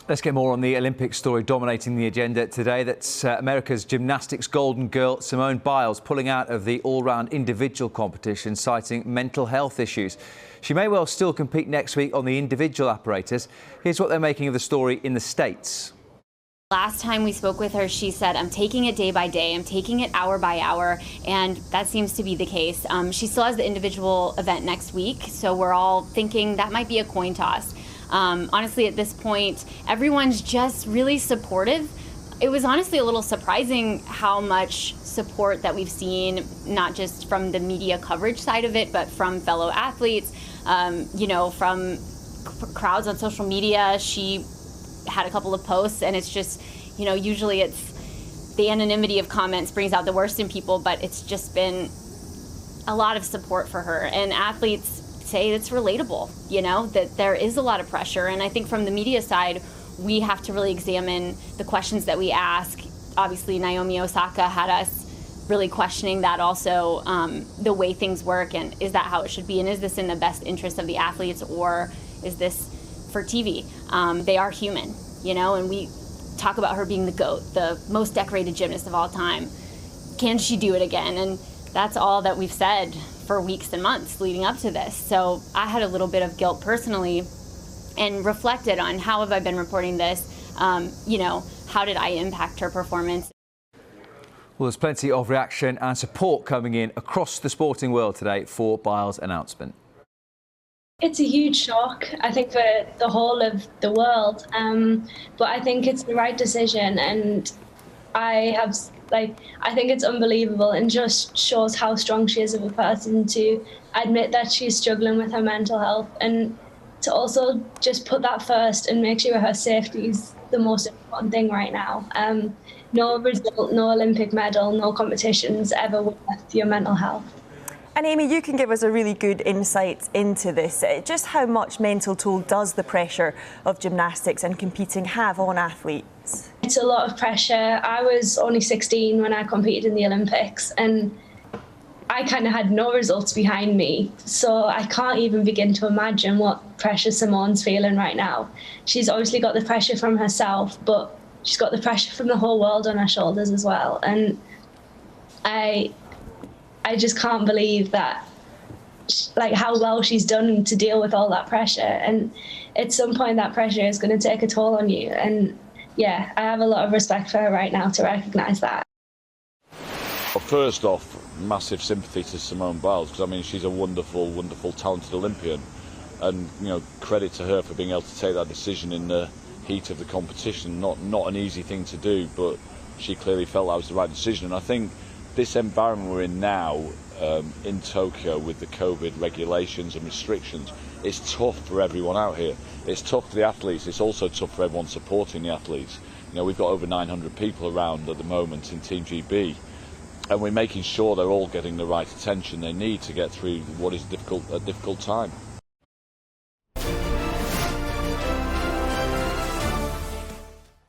Let's get more on the Olympic story dominating the agenda today. That's America's gymnastics golden girl, Simone Biles, pulling out of the all-round individual competition, citing mental health issues. She may well still compete next week on the individual apparatus. Here's what they're making of the story in the States. Last time we spoke with her, she said, I'm taking it day by day, I'm taking it hour by hour, and that seems to be the case. She still has the individual event next week, so we're all thinking that might be a coin toss. Honestly, at this point, everyone's just really supportive. It was honestly a little surprising how much support that we've seen, not just from the media coverage side of it, but from fellow athletes, from crowds on social media. She had a couple of posts, and it's just, usually it's the anonymity of comments brings out the worst in people, but it's just been a lot of support for her. And athletes say it's relatable, that there is a lot of pressure. And I think from the media side, we have to really examine the questions that we ask. Obviously, Naomi Osaka had us really questioning that also, the way things work, and is that how it should be? And is this in the best interest of the athletes, or is this for TV? They are human, and we talk about her being the GOAT, the most decorated gymnast of all time. Can she do it again? And that's all that we've said for weeks and months leading up to this. So I had a little bit of guilt personally and reflected on how have I been reporting this? How did I impact her performance? Well, there's plenty of reaction and support coming in across the sporting world today for Biles' announcement. It's a huge shock, I think, for the whole of the world. But I think it's the right decision, and I think it's unbelievable and just shows how strong she is of a person to admit that she's struggling with her mental health, and to also just put that first and make sure her safety is the most important thing right now. No result, no Olympic medal, no competitions ever worth your mental health. And Amy, you can give us a really good insight into this. Just how much mental toll does the pressure of gymnastics and competing have on athletes? It's a lot of pressure. I was only 16 when I competed in the Olympics, and I kind of had no results behind me. So I can't even begin to imagine what pressure Simone's feeling right now. She's obviously got the pressure from herself, but she's got the pressure from the whole world on her shoulders as well. And I just can't believe that, how well she's done to deal with all that pressure. And at some point, that pressure is going to take a toll on you. And yeah, I have a lot of respect for her right now to recognise that. Well, first off, massive sympathy to Simone Biles, because she's a wonderful, wonderful, talented Olympian, and credit to her for being able to take that decision in the heat of the competition. Not an easy thing to do, but she clearly felt that was the right decision. And I think this environment we're in now, in Tokyo, with the COVID regulations and restrictions, it's tough for everyone out here. It's tough for the athletes. It's also tough for everyone supporting the athletes. We've got over 900 people around at the moment in Team GB, and we're making sure they're all getting the right attention they need to get through what is a difficult time.